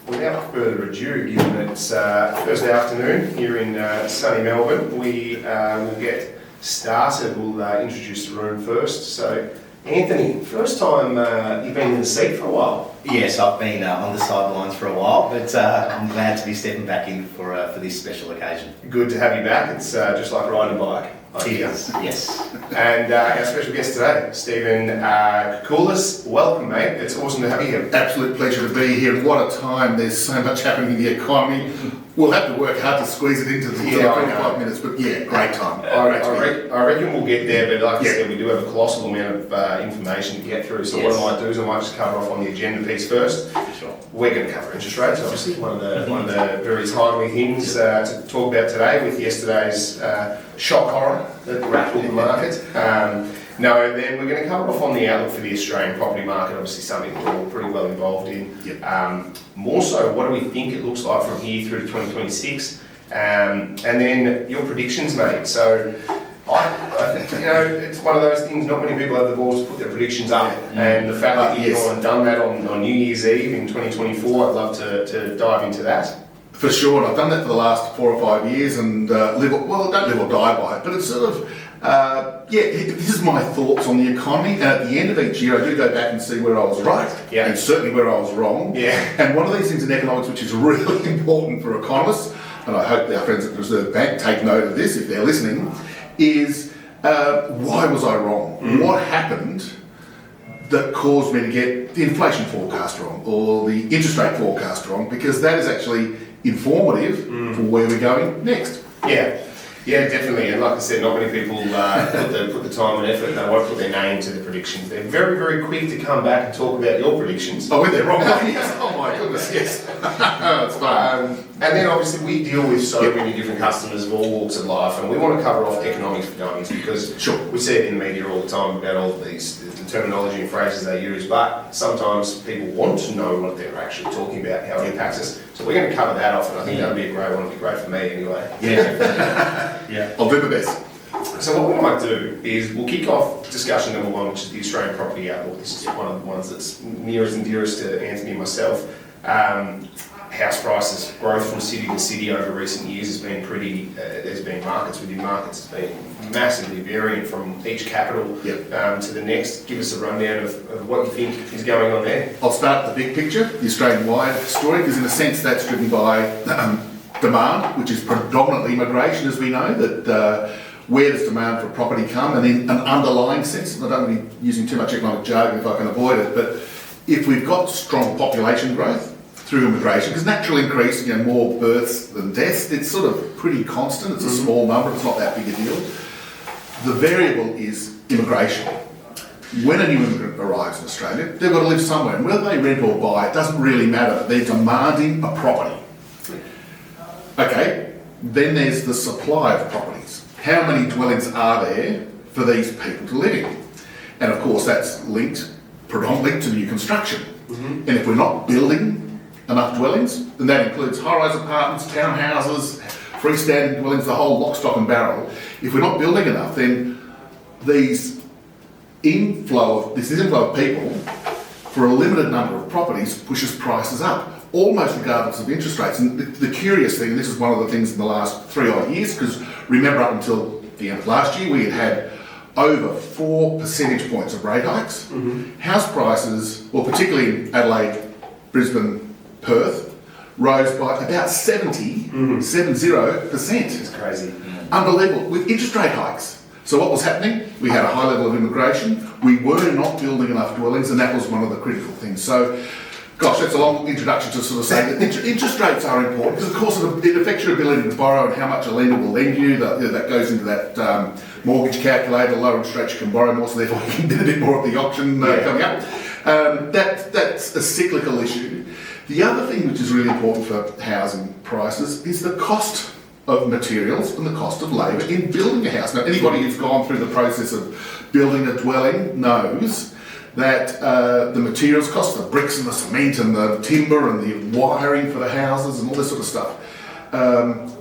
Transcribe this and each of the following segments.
Without further ado, given it's Thursday afternoon here in sunny Melbourne, we will get started. We'll introduce the room first. So, Anthony, first time you've been in the seat for a while. Yes, I've been on the sidelines for a while, but I'm glad to be stepping back in for this special occasion. Good to have you back. It's just like riding a bike. Yes. And our special guest today, Stephen Koukoulas. Welcome, mate. It's awesome to have you here. Absolute pleasure to be here. What a time. There's so much happening in the economy. We'll have to work hard to squeeze it into the 25 minutes, but yeah, great time. I reckon we'll get there, but like I said, we do have a colossal amount of information to get through. So what I might do is I might just cover off on the agenda piece first. Sure. We're going to cover interest rates, obviously, one of the very timely things to talk about today with yesterday's shock horror that rattled the market. Then we're going to cover off on the outlook for the Australian property market, obviously something that we're all pretty well involved in. Yep. More so, what do we think it looks like from here through to 2026? And then your predictions, mate. So I think, it's one of those things, not many people have the balls to put their predictions up. And the fact that you've gone and done that on New Year's Eve in 2024, I'd love to dive into that. For sure, and I've done that for the last 4 or 5 years and don't live or die by it, but it's sort of, this is my thoughts on the economy, and at the end of each year I do go back and see where I was right, and certainly where I was wrong. And one of these things in economics which is really important for economists, and I hope our friends at the Reserve Bank take note of this if they're listening, is why was I wrong? What happened that caused me to get the inflation forecast wrong or the interest rate forecast wrong, because that is actually informative for where we're going next. Yeah, definitely. And like I said, not many people put the time and effort. They won't put their name to the predictions. They're very, very quick to come back and talk about your predictions. Oh, when they're wrong. Oh my goodness, yes. It's fun. And then obviously we deal with so many different customers of all walks of life, and we want to cover off economics for dummies because we see it in the media all the time about all of these the terminology and phrases they use, but sometimes people want to know what they're actually talking about, how it impacts us. So we're going to cover that off, and I think that would be a great one. It'd be great for me anyway. Yeah. I'll do the best. So what we might do is we'll kick off discussion number one, which is the Australian property outlook. This is one of the ones that's nearest and dearest to Anthony and myself. House prices growth from city to city over recent years has been pretty. There's been markets within markets. It's been massively varying from each capital to the next. Give us a rundown of what you think is going on there. I'll start with the big picture, the Australian-wide story, because in a sense that's driven by demand, which is predominantly immigration, as we know, that where does demand for property come, and in an underlying sense, I don't want to be using too much economic jargon if I can avoid it, but if we've got strong population growth through immigration, because natural increase, more births than deaths, it's sort of pretty constant, it's a small number, it's not that big a deal. The variable is immigration. When a new immigrant arrives in Australia, they've got to live somewhere, and whether they rent or buy, it doesn't really matter, they're demanding a property. Okay, then there's the supply of properties. How many dwellings are there for these people to live in? And of course that's linked predominantly to new construction. And if we're not building enough dwellings, then that includes high-rise apartments, townhouses, freestanding dwellings, the whole lock, stock and barrel. If we're not building enough, then this inflow of people for a limited number of properties pushes prices up, almost regardless of interest rates. And the curious thing, and this is one of the things in the last 3 odd years, because remember up until the end of last year, we had over 4 percentage points of rate hikes. House prices, well, particularly in Adelaide, Brisbane, Perth, rose by about 70%. It's crazy. Unbelievable, with interest rate hikes. So what was happening? We had a high level of immigration, we were not building enough dwellings, and that was one of the critical things. So, gosh, that's a long introduction to sort of say that interest rates are important, because of course it affects your ability to borrow and how much a lender will lend you. That goes into that mortgage calculator, the lower interest rate you can borrow more, so therefore you can bid a bit more at the auction coming up. That's a cyclical issue. The other thing which is really important for housing prices is the cost of materials and the cost of labour in building a house. Now, anybody who's gone through the process of building a dwelling knows that the materials cost, the bricks and the cement and the timber and the wiring for the houses and all this sort of stuff,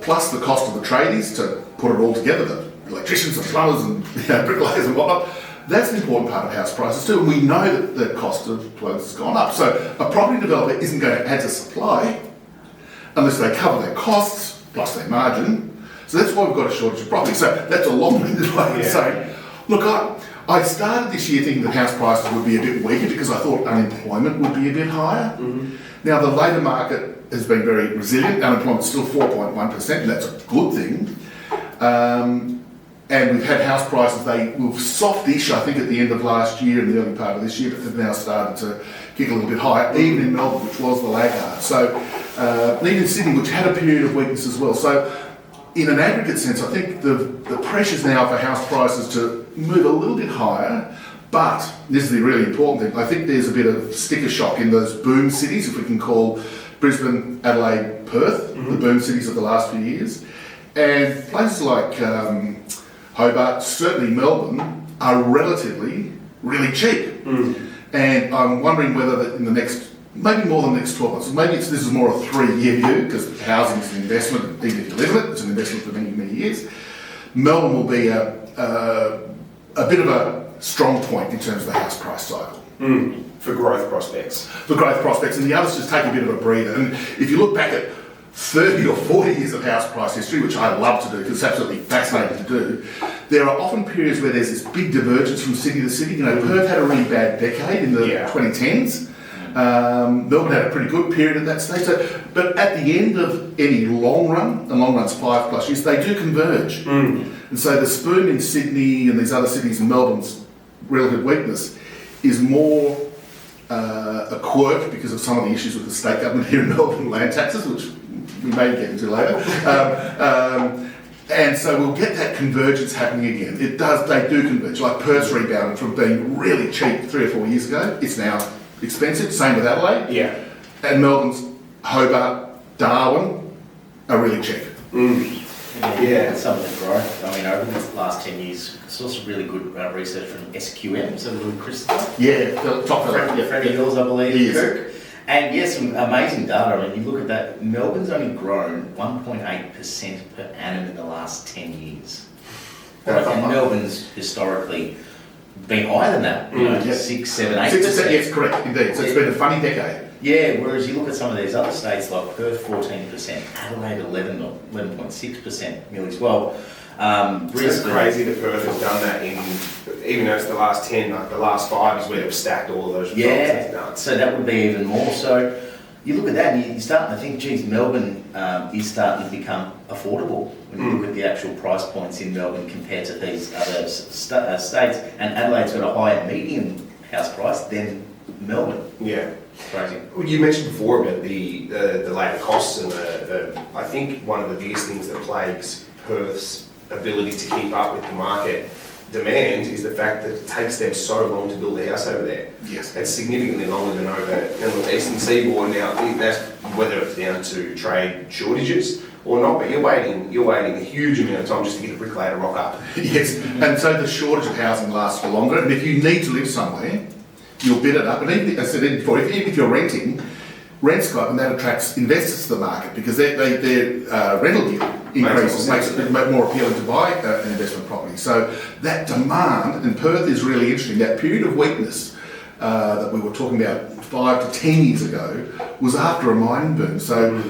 plus the cost of the tradies to put it all together, the electricians and plumbers and bricklayers and whatnot, That's an important part of house prices too, and we know that the cost of dwellings has gone up. So a property developer isn't going to add to supply unless they cover their costs plus their margin. So that's why we've got a shortage of property. So that's a long-winded way of saying, look, I started this year thinking that house prices would be a bit weaker because I thought unemployment would be a bit higher. Now the labour market has been very resilient. Unemployment's still 4.1%, and that's a good thing. And we've had house prices, they were softish, I think, at the end of last year and the early part of this year, but they've now started to kick a little bit higher, even in Melbourne, which was the laggard. So, even Sydney, which had a period of weakness as well. So, in an aggregate sense, I think the pressure's now for house prices to move a little bit higher, but this is the really important thing. I think there's a bit of sticker shock in those boom cities, if we can call Brisbane, Adelaide, Perth, the boom cities of the last few years. And places like Hobart, certainly Melbourne, are relatively really cheap. And I'm wondering whether in the next, maybe more than the next 12 months, maybe this is more a 3-year view, because housing is an investment, even if you live in it, it's an investment for many, many years. Melbourne will be a bit of a strong point in terms of the house price cycle. For growth prospects. For growth prospects, and the others just take a bit of a breather. And if you look back at 30 or 40 years of house price history, which I love to do because it's absolutely fascinating to do, there are often periods where there's this big divergence from city to city. You know, Perth had a really bad decade in the 2010s. Melbourne had a pretty good period at that stage. So, but at the end of any long run, and long run's 5+ years, they do converge. And so the spoon in Sydney and these other cities and Melbourne's relative weakness is more a quirk because of some of the issues with the state government here in Melbourne, land taxes, which we may get into later. And so we'll get that convergence happening again. They do converge. Like Perth's rebounded from being really cheap 3 or 4 years ago. It's now expensive, same with Adelaide. Yeah. And Melbourne's, Hobart, Darwin are really cheap. Yeah, some of the growth. I mean, over the last 10 years, I saw some really good research from SQM, so Louis Christopher. Yeah, the top Freddie Hills, I believe, Kirk. And yes, some amazing data. I mean, you look at that, Melbourne's only grown 1.8% per annum in the last 10 years. Right? And Melbourne's historically been higher than that, you know, 6, 7, 8%. 6%, yes, correct, indeed. So it's been a funny decade. Yeah, whereas you look at some of these other states like Perth, 14%, Adelaide, 11.6%, nearly 12%. It's crazy that Perth has done that even though it's the last 10, like the last 5 is where they've stacked all of those results. Yeah, so that would be even more. So you look at that and you're starting to think, geez, Melbourne is starting to become affordable when you look at the actual price points in Melbourne compared to these other states. And Adelaide's got a higher median house price than Melbourne. Yeah. Crazy. Well, you mentioned before about the labour costs and I think one of the biggest things that plagues Perth's ability to keep up with the market demand is the fact that it takes them so long to build a house over there. Yes. It's significantly longer than over in the eastern seaboard now. That's whether it's down to trade shortages or not, but you're waiting a huge amount of time just to get a bricklayer to rock up. Yes, and so the shortage of housing lasts for longer, and if you need to live somewhere, you'll bid it up. And even, as I said before, if you're renting, rents go up and that attracts investors to the market because their rental yield increases, makes it more appealing to buy an investment property. So that demand, and Perth is really interesting, that period of weakness that we were talking about 5 to 10 years ago was after a mining boom. So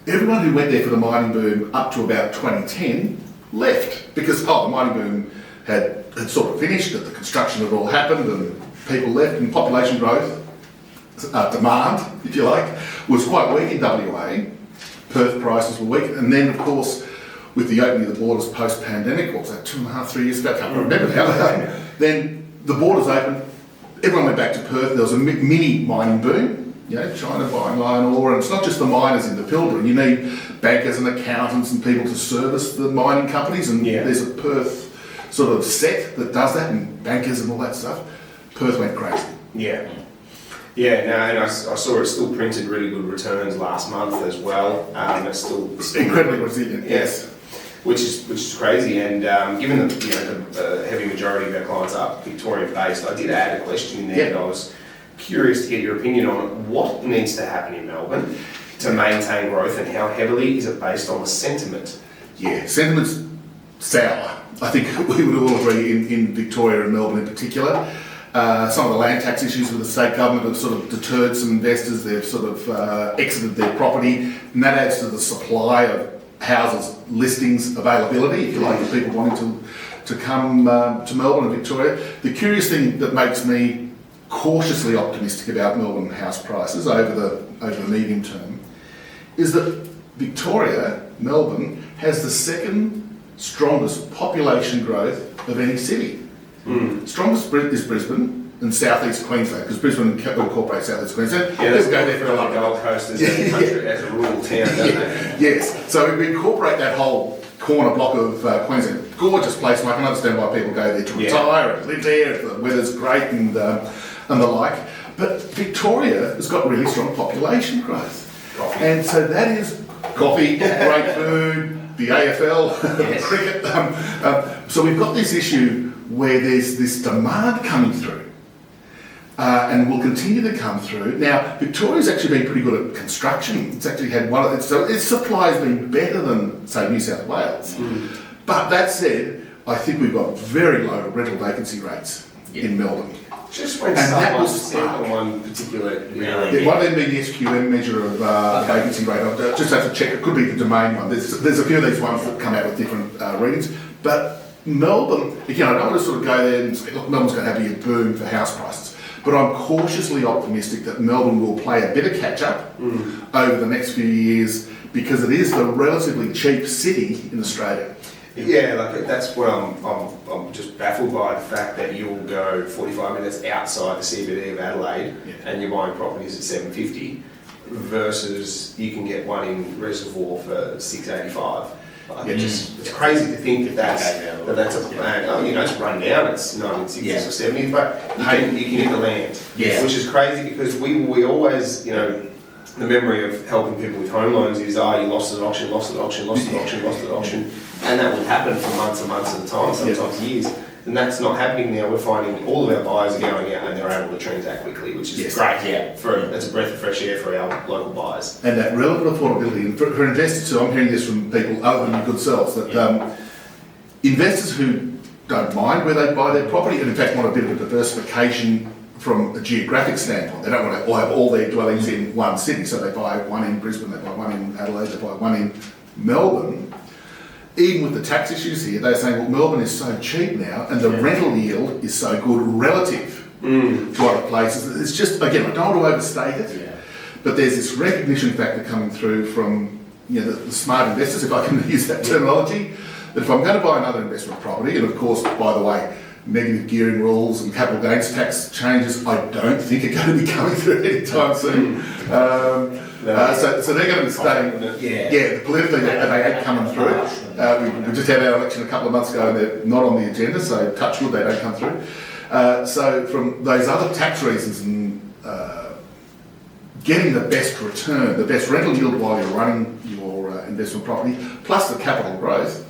everyone who went there for the mining boom up to about 2010 left because the mining boom had sort of finished, that the construction had all happened and people left, and population growth, demand, if you like, was quite weak in WA. Perth prices were weak, and then of course with the opening of the borders post-pandemic, what was that, 2.5, 3 years ago, I can't remember how, then the borders opened, everyone went back to Perth, there was a mini mining boom, you know, China buying iron ore, and it's not just the miners in the Pilbara, you need bankers and accountants and people to service the mining companies, and there's a Perth sort of set that does that, and bankers and all that stuff. Perth went crazy. Yeah. Yeah, no, and I saw it still printed really good returns last month as well. It's still incredibly resilient. Yes, which is crazy. And given that the heavy majority of our clients are Victorian based, I did add a question in there that I was curious to get your opinion on. What needs to happen in Melbourne to maintain growth, and how heavily is it based on the sentiment? Yeah, sentiment's sour. I think we would all agree in Victoria and Melbourne in particular. Some of the land tax issues with the state government have sort of deterred some investors. They've sort of exited their property, and that adds to the supply of houses, listings, availability, if you like, for people wanting to come to Melbourne and Victoria. The curious thing that makes me cautiously optimistic about Melbourne house prices over the medium term is that Victoria, Melbourne, has the second strongest population growth of any city. Strongest is Brisbane and southeast Queensland, because Brisbane incorporates southeast Queensland. Yeah, let's go there for like Gold Coast as a country, as a rural town, don't they? Yes, so we incorporate that whole corner block of Queensland. Gorgeous place, and I can understand why people go there to retire and live there if the weather's great and the like. But Victoria has got really strong population growth. Coffee. And so that is coffee, great food, the AFL, cricket. So we've got this issue where there's this demand coming through, and will continue to come through. Now, Victoria's actually been pretty good at construction. It's actually had so its supply has been better than, say, New South Wales. But that said, I think we've got very low rental vacancy rates in Melbourne. Just when And that someone was said on one particular, One of them being the SQM measure of vacancy rate. I just have to check. It could be the domain one. There's a few of these ones that come out with different readings. But Melbourne, again, I don't want to sort of go there and say, look, Melbourne's going to have a boom for house prices. But I'm cautiously optimistic that Melbourne will play a bit of catch up over the next few years, because it is the relatively cheap city in Australia. Yeah, like that's what I'm just baffled by, the fact that you'll go 45 minutes outside the CBD of Adelaide and you're buying properties at $750 versus you can get one in Reservoir for $685. Like it's crazy to think that's a plan. Oh, it's run down. It's 1960s or 70s, but you can hit the land, which is crazy, because we always, the memory of helping people with home loans is, you lost an auction, and that would happen for months and months at a time, sometimes years. And that's not happening now. We're finding all of our buyers are going out and they're able to transact quickly, which is great. It's a breath of fresh air for our local buyers. And that relative affordability, and for investors too, I'm hearing this from people other than your good selves, that investors who don't mind where they buy their property, and in fact want a bit of a diversification from a geographic standpoint. They don't want to have all their dwellings in one city, so they buy one in Brisbane, they buy one in Adelaide, they buy one in Melbourne. Even with the tax issues here, they're saying, well, Melbourne is so cheap now, and the rental yield is so good relative to other places. It's just, again, I don't want to overstate it, but there's this recognition factor coming through from the smart investors, if I can use that terminology, that if I'm going to buy another investment property, and of course, by the way, negative gearing rules and capital gains tax changes, I don't think are going to be coming through anytime soon. So they're going to be staying. Politically, they ain't coming through. We just had our election a couple of months ago, and they're not on the agenda. So touch wood, they don't come through. So from those other tax reasons and getting the best return, the best rental yield while you're running your investment property, plus the capital growth.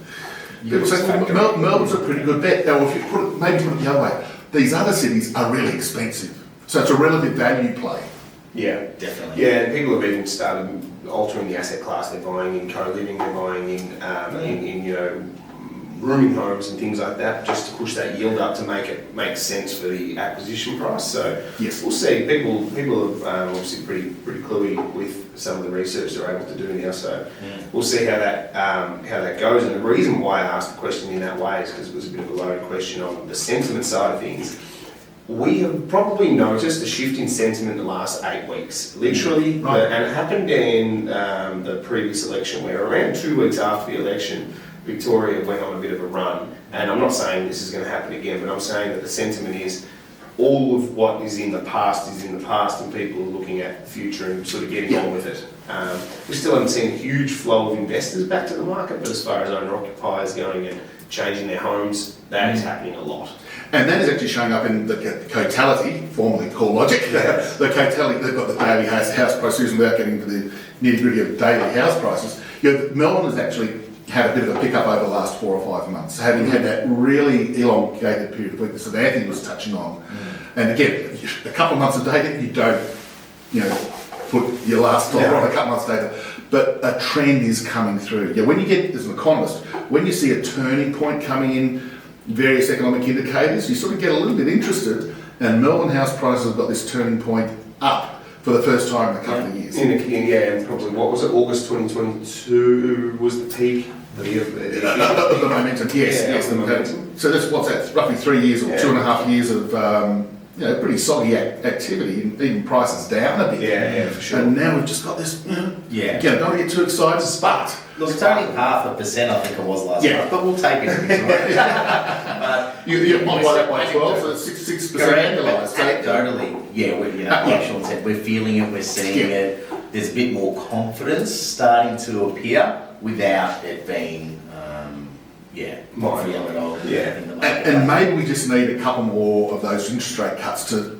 People say, well, Melbourne's a pretty good bet. Now, if you put it the other way, these other cities are really expensive. So it's a relative value play. Yeah, definitely. Yeah, and people have even started altering the asset class they're buying in, co-living, they're buying in rooming homes and things like that, just to push that yield up to make it make sense for the acquisition price. So we'll see. People are obviously pretty cluey with some of the research they're able to do now. So we'll see how that goes. And the reason why I asked the question in that way is because it was a bit of a loaded question on the sentiment side of things. We have probably noticed a shift in sentiment in the last 8 weeks, literally, and it happened in the previous election, where around 2 weeks after the election, Victoria went on a bit of a run. And I'm not saying this is going to happen again, but I'm saying that the sentiment is all of what is in the past, and people are looking at the future and sort of getting on with it. We still haven't seen a huge flow of investors back to the market, but as far as owner-occupiers going and changing their homes, that is happening a lot. And that is actually showing up in the Cotality, formerly CoreLogic. The Cotality, they've got the daily house prices, without getting into the nitty-gritty of daily house prices. Melbourne has actually had a bit of a pickup over the last 4 or 5 months, having had that really elongated period of weakness that Anthony was touching on. And again, a couple of months of data, you don't, put your last dollar on a couple months later. But a trend is coming through. Yeah, when you get, as an economist, when you see a turning point coming in various economic indicators, you sort of get a little bit interested, and Melbourne house prices have got this turning point up for the first time in a couple of years. And probably, what was it, August 2022 was the peak? The momentum, yes, the momentum. So what's that, roughly 3 years or 2.5 years of pretty soggy activity, and even prices down a bit. Yeah, for sure. And now we've just got this, don't get too excited, but Look, it's only 0.5%, I think it was last month, but we'll take it. You multiply that by 12, so it's 6% annualised. Anecdotally, like Sean said, we're feeling it, we're seeing it. There's a bit more confidence starting to appear without it being, in the market. And maybe we just need a couple more of those interest rate cuts to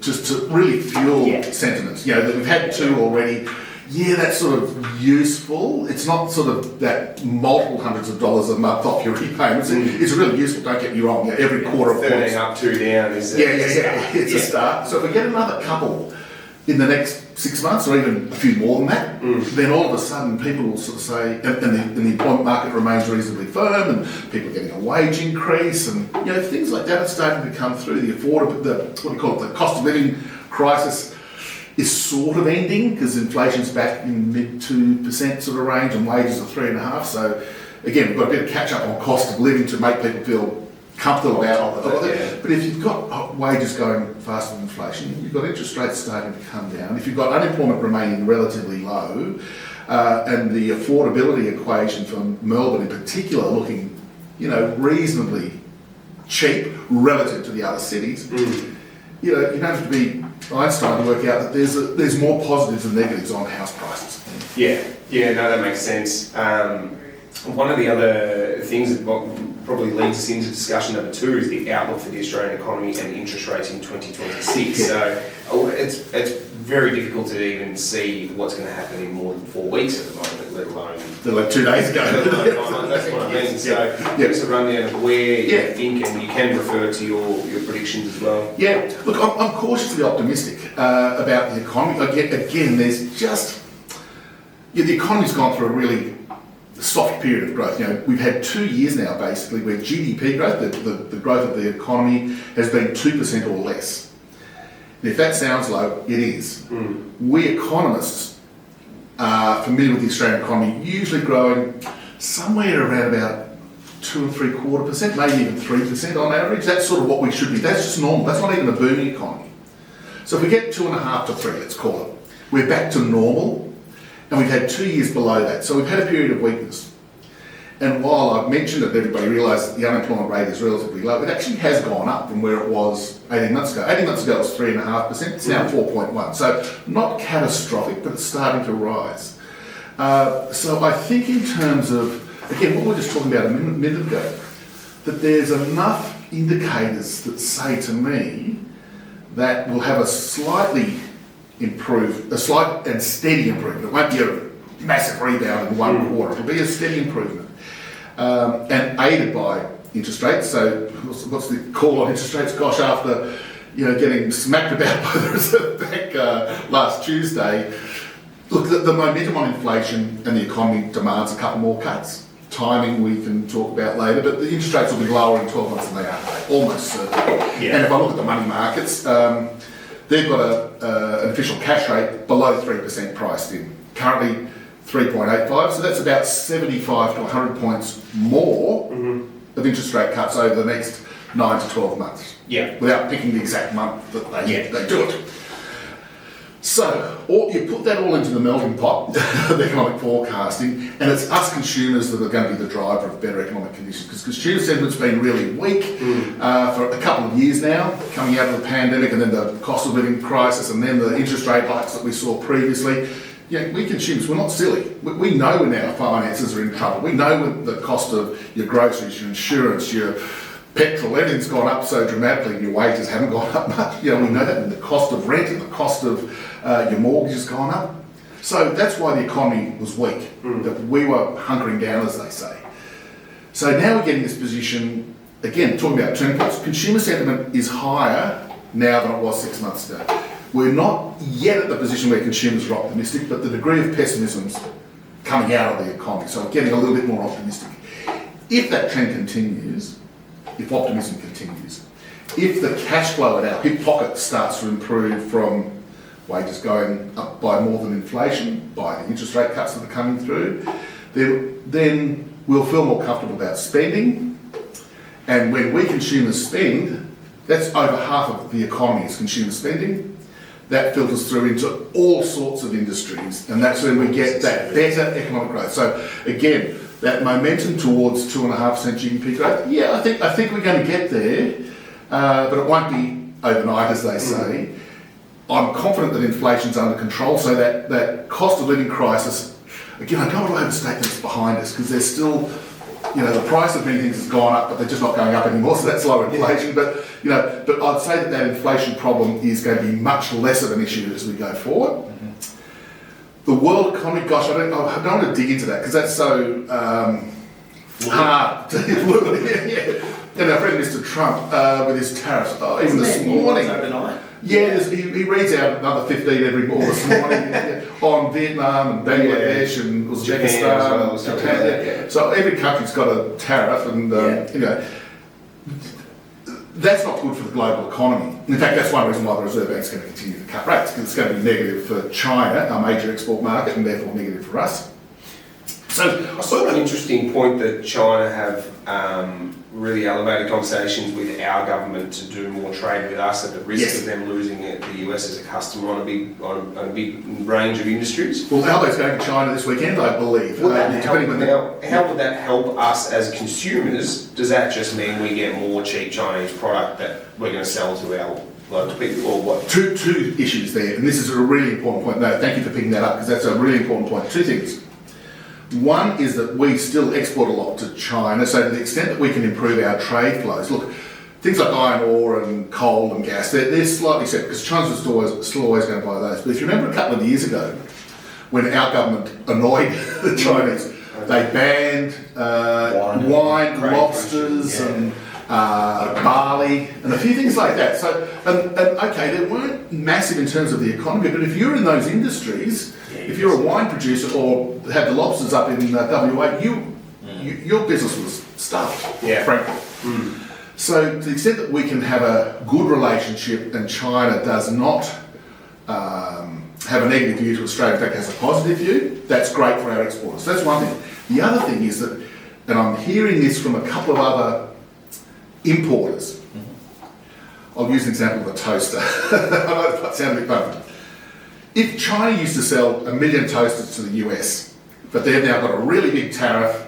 really fuel sentiment. That we've had 2 already. Yeah, that's sort of useful. It's not sort of that multiple hundreds of dollars a month off your repayments. It's really useful, don't get me wrong. Every quarter of 13 up, 2 down is it's a start. So if we get another couple in the next 6 months, or even a few more than that, then all of a sudden people will sort of say, and the employment market remains reasonably firm, and people are getting a wage increase, and things like that are starting to come through. The cost of living crisis is sort of ending, because inflation's back in mid 2% sort of range, and wages are 3.5%. So again, we've got a bit of catch up on cost of living to make people feel comfortable about it. But if you've got wages going faster than inflation, you've got interest rates starting to come down, if you've got unemployment remaining relatively low, and the affordability equation for Melbourne in particular looking, reasonably cheap relative to the other cities, you don't have to be Einstein to work out that there's more positives than negatives on house prices. That makes sense. One of the other things that probably leads us into discussion number 2 is the outlook for the Australian economy and interest rates in 2026. So it's very difficult to even see what's going to happen in more than 4 weeks at the moment, let alone... Like 2 days ago. That's what I mean. So give us a rundown of where you think, and you can refer to your predictions as well. Yeah, look, I'm cautiously optimistic about the economy. Again, there's just... the economy's gone through a really soft period of growth. We've had 2 years now, basically, where GDP growth, the growth of the economy, has been 2% or less. And if that sounds low, it is. We economists are familiar with the Australian economy, usually growing somewhere around about 2.75%, maybe even 3% on average. That's sort of what we should be. That's just normal. That's not even a booming economy. So if we get 2.5 to 3, let's call it, we're back to normal. And we've had 2 years below that. So we've had a period of weakness. And while I've mentioned that everybody realises that the unemployment rate is relatively low, it actually has gone up from where it was 18 months ago. 18 months ago it was 3.5%, it's now 4.1%. So not catastrophic, but it's starting to rise. So I think in terms of, again, what we were just talking about a minute ago, that there's enough indicators that say to me that we'll have a slight and steady improvement. It won't be a massive rebound in 1 quarter. It'll be a steady improvement, and aided by interest rates. So what's the call on interest rates? Gosh, after getting smacked about by the Reserve Bank last Tuesday, look, the momentum on inflation and the economy demands a couple more cuts. Timing we can talk about later, but the interest rates will be lower in 12 months than they are today, almost certainly. And if I look at the money markets, they've got an official cash rate below 3% priced in. Currently 3.85, so that's about 75 to 100 points more of interest rate cuts over the next 9 to 12 months. Without picking the exact month that they do it. So, you put that all into the melting pot of economic forecasting, and it's us consumers that are going to be the driver of better economic conditions, because consumer sentiment's been really weak for a couple of years now, coming out of the pandemic, and then the cost of living crisis, and then the interest rate hikes that we saw previously. We consumers, we're not silly. We know when our finances are in trouble. We know when the cost of your groceries, your insurance, your petrol, everything's gone up so dramatically, and your wages haven't gone up much. We know that, and the cost of rent and the cost of your mortgage has gone up. So that's why the economy was weak, that we were hunkering down, as they say. So now we're getting this position, again, talking about turning points. Consumer sentiment is higher now than it was 6 months ago. We're not yet at the position where consumers are optimistic, but the degree of pessimism's coming out of the economy, so we're getting a little bit more optimistic. If that trend continues, if optimism continues, if the cash flow at our hip pocket starts to improve from wages going up by more than inflation, by the interest rate cuts that are coming through, then we'll feel more comfortable about spending. And when we consumers spend, that's over half of the economy is consumer spending. That filters through into all sorts of industries, and that's when we get that better economic growth. So again, that momentum towards 2.5% GDP growth, yeah, I think we're going to get there, but it won't be overnight, as they say. I'm confident that inflation's under control, so that cost of living crisis, again, I don't want to overstate that it's behind us, because there's still, the price of many things has gone up, but they're just not going up anymore, so that's lower inflation. But I'd say that inflation problem is going to be much less of an issue as we go forward. The world economy, gosh, I don't want to dig into that, because that's so hard. And our friend Mr. Trump, with his tariffs, even this morning. Overnight? Yeah, he reads out another 15 every morning this morning on Vietnam and Bangladesh and Uzbekistan. Japan. So every country's got a tariff, and that's not good for the global economy. In fact, that's one reason why the Reserve Bank's going to continue to cut rates, because it's going to be negative for China, our major export market, and therefore negative for us. So I saw an interesting point that China have really elevated conversations with our government to do more trade with us at the risk of them losing the US as a customer on a big range of industries. Well, Albo's going to China this weekend, I believe. How would that help us as consumers? Does that just mean we get more cheap Chinese product that we're going to sell to our local people, or what? Two issues there, and this is a really important point. No, thank you for picking that up, because that's a really important point. Two things. One is that we still export a lot to China, so to the extent that we can improve our trade flows, look, things like iron ore and coal and gas, they're slightly separate, because China's still always going to buy those. But if you remember a couple of years ago, when our government annoyed the Chinese, they banned wine, lobsters, and barley, and a few things like that. So, and okay, they weren't massive in terms of the economy, but if you're in those industries, if you're a wine producer or had the lobsters up in WA, your business was stuffed, frankly. So to the extent that we can have a good relationship and China does not have a negative view to Australia, in fact has a positive view, that's great for our exporters. That's one thing. The other thing is that, and I'm hearing this from a couple of other importers. I'll use an example of a toaster. I know that sounds a bit funny. If China used to sell 1 million toasters to the US, but they've now got a really big tariff,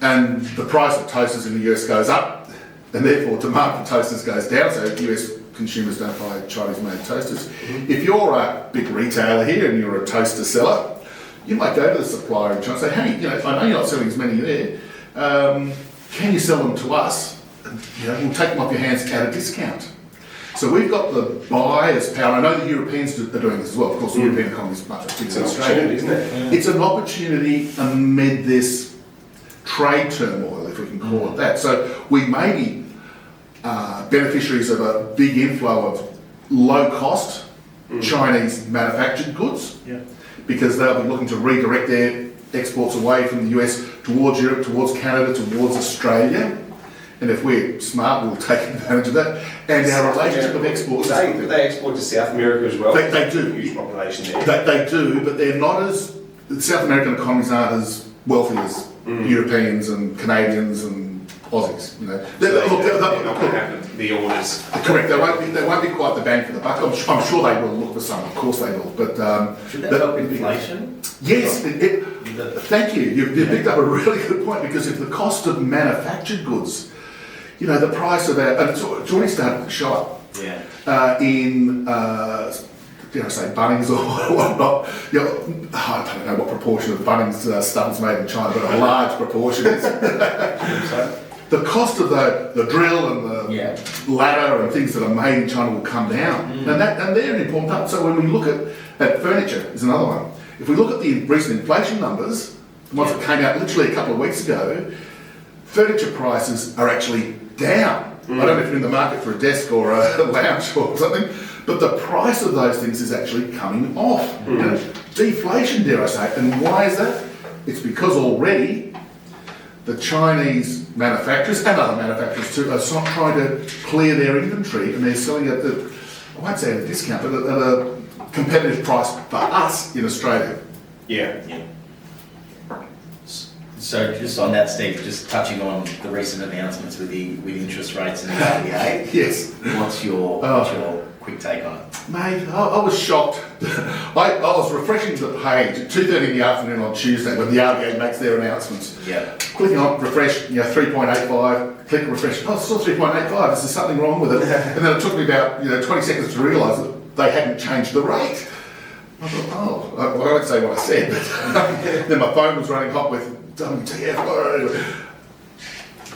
and the price of toasters in the US goes up, and therefore demand for toasters goes down, so US consumers don't buy Chinese-made toasters. If you're a big retailer here and you're a toaster seller, you might go to the supplier in China and say, hey, I know you're not selling as many there, can you sell them to us? And, we'll take them off your hands at a discount. So we've got the buyer's power. I know the Europeans are doing this as well. Of course, the European economy is much bigger than Australia, isn't it? It's an opportunity amid this trade turmoil, if we can call it that. So we may be beneficiaries of a big inflow of low-cost Chinese manufactured goods, because they'll be looking to redirect their exports away from the US towards Europe, towards Canada, towards Australia. And if we're smart, we'll take advantage of that. And our relationship with exports... They export to South America as well? They do. Huge population there. They do, but they're not as... The South American economies aren't as wealthy as Europeans and Canadians and Aussies. They're not going to have the orders. Correct. They won't be quite the bang for the buck. I'm sure they will look for some. Of course they will. But should that help inflation? Yes. Thank you. You've picked up a really good point, because if the cost of manufactured goods... the price of our, and it's already started to show up in, say Bunnings or whatnot. I don't know what proportion of Bunnings stuff is made in China, but a large proportion is. The cost of the drill and the ladder and things that are made in China will come down, and they're an important part. So when we look at furniture, is another one. If we look at the recent inflation numbers, the ones that came out literally a couple of weeks ago, furniture prices are actually down. I don't know if you're in the market for a desk or a lounge or something, But the price of those things is actually coming off. You know, deflation, dare I say. And why is that? It's because already the Chinese manufacturers and other manufacturers too are trying to clear their inventory, and they're selling at I won't say at a discount, but at a competitive price for us in Australia. Yeah. So just on that, Steve, just touching on the recent announcements with interest rates and the RBA. Yes. What's your quick take on it? Mate, I was shocked. I was refreshing the page at 2:30 in the afternoon on Tuesday when the RBA makes their announcements. Yeah. Clicking on refresh, 3.85, click refresh, oh, it's still 3.85, is there something wrong with it? And then it took me about 20 seconds to realise that they hadn't changed the rate. I thought, I won't say what I said, but then my phone was running hot with WTF.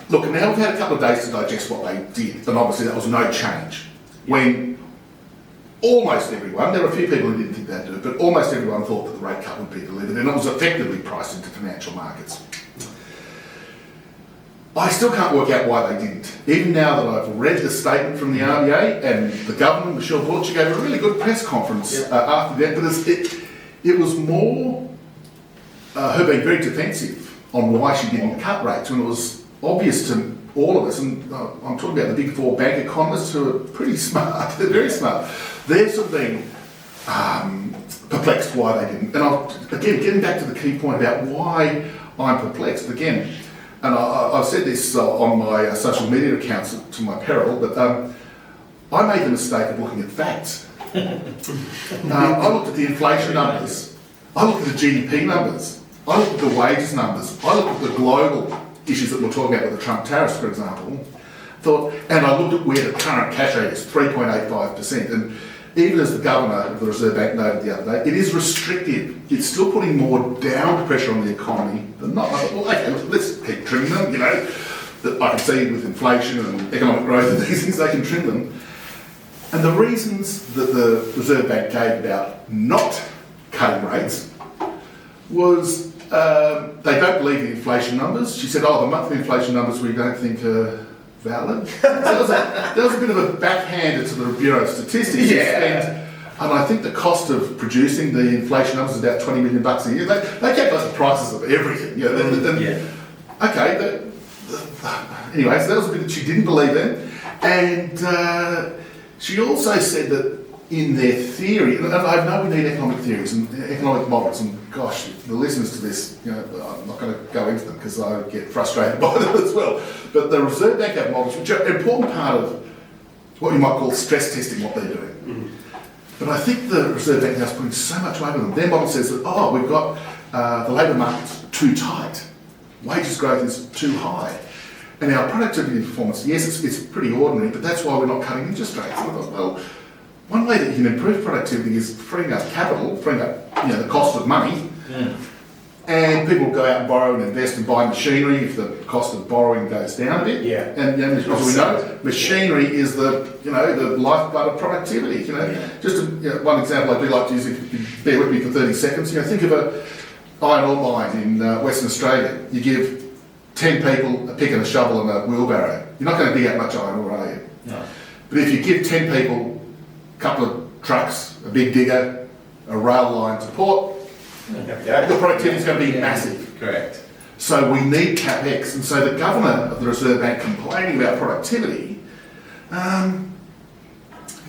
Look, now we've had a couple of days to digest what they did, and obviously that was no change. When almost everyone, there were a few people who didn't think they'd do it, but almost everyone thought that the rate cut would be delivered, and it was effectively priced into financial markets. I still can't work out why they didn't. Even now that I've read the statement from the RBA and the governor, Michelle Bullock, she gave a really good press conference after that, but it was more her being very defensive on why she didn't cut rates, when it was obvious to all of us, and I'm talking about the big four bank economists who are pretty smart, they're very smart. They're sort of being perplexed why they didn't. And again, getting back to the key point about why I'm perplexed, again, and I've said this on my social media accounts to my peril, but I made the mistake of looking at facts. I looked at the inflation numbers, I looked at the GDP numbers, I looked at the wages numbers, I looked at the global issues that we're talking about with the Trump tariffs, for example, and I looked at where the current cash rate is, 3.85%, and even as the governor of the Reserve Bank noted the other day, it is restrictive. It's still putting more downward pressure on the economy than not. I thought, well, okay, let's keep trimming them, that I can see with inflation and economic growth and these things, they can trim them. And the reasons that the Reserve Bank gave about not cutting rates was they don't believe the inflation numbers. She said, the monthly inflation numbers we don't think are valid. So that was a bit of a backhander to the Bureau of Statistics. Yeah. And I think the cost of producing the inflation numbers is about $20 million a year. They calculate the prices of everything. Okay, anyway, so that was a bit that she didn't believe in. And she also said that in their theory, and I know we need economic theories and economic models, and gosh, the listeners to this, I'm not going to go into them because I get frustrated by them as well. But the Reserve Bank have models, which are an important part of what you might call stress testing, what they're doing. Mm-hmm. But I think the Reserve Bank now is putting so much weight on them. Their model says that, we've got the labour market's too tight, wages growth is too high, and our productivity performance, yes, it's pretty ordinary, but that's why we're not cutting interest rates. And I thought, well, one way that you can improve productivity is freeing up capital, freeing up the cost of money, and people will go out and borrow and invest and buy machinery if the cost of borrowing goes down a bit. Yeah. And as we know, machinery is the the lifeblood of productivity. Just one example I do like to use, if you bear with me for 30 seconds. Think of an iron ore mine in Western Australia. You give 10 people a pick and a shovel and a wheelbarrow. You're not going to dig out much iron ore, are you? No. But if you give 10 people a couple of trucks, a big digger, a rail line to port, the productivity is going to be massive. Correct. So we need capex, and so the governor of the Reserve Bank complaining about productivity.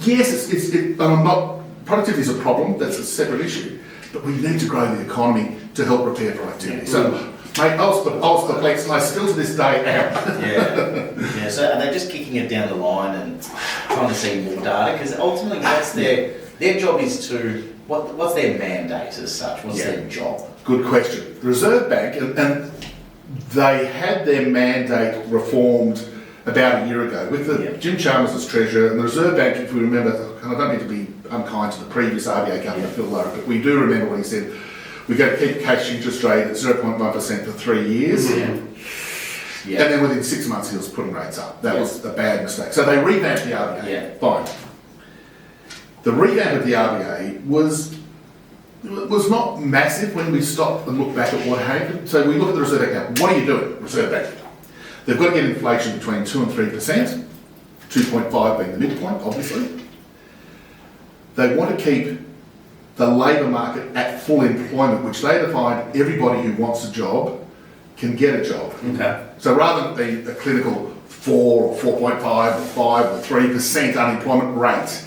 Yes, productivity is a problem. That's a separate issue, but we need to grow the economy to help repair productivity. So, mate, I was perplexed, and I still to this day am. Yeah. So are they just kicking it down the line and trying to see more data? Because ultimately, that's their job is to. What's their mandate as such? What's their job? Good question. The Reserve Bank, and they had their mandate reformed about a year ago with Jim Chalmers as Treasurer, and the Reserve Bank, if we remember, and I don't need to be unkind to the previous RBA Governor, Phil Lowe, but we do remember when he said, we're going to keep cash interest rate at 0.1% for 3 years. And then within 6 months he was putting rates up. That was a bad mistake. So they revamped the RBA. Fine. The revamp of the RBA was not massive when we stopped and looked back at what happened. So we look at the Reserve Bank now. What are you doing, Reserve Bank? They've got to get inflation between 2 and 3%, 2.5 being the midpoint, obviously. they want to keep the labour market at full employment, which they define everybody who wants a job can get a job. Okay. So rather than being a clinical 4 or 4.5 or 5 or 3% unemployment rate,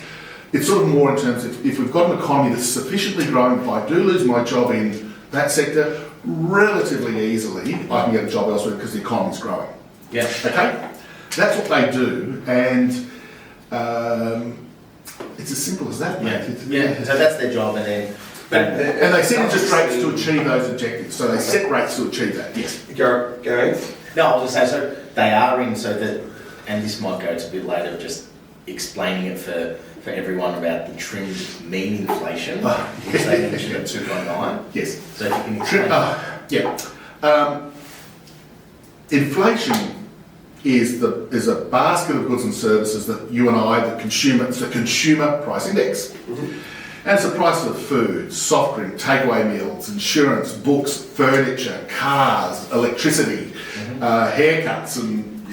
it's sort of more in terms of if we've got an economy that's sufficiently growing, if I do lose my job in that sector, relatively easily I can get a job elsewhere because the economy's growing. Yeah. Okay? That's what they do, and it's as simple as that, mate. Yeah. So that's their job, and then. And they set interest rates to achieve those objectives. So they set rates to achieve that. Yes. Go. No, I was going to say, so they are in, so that, and this might go to a bit later, just explaining it for everyone about the trimmed mean inflation, which they mentioned at 2.9. Yes. So if you can explain. Inflation is a basket of goods and services that you and I, it's the consumer price index. Mm-hmm. And it's the price of food, soft drink, takeaway meals, insurance, books, furniture, cars, electricity, haircuts, and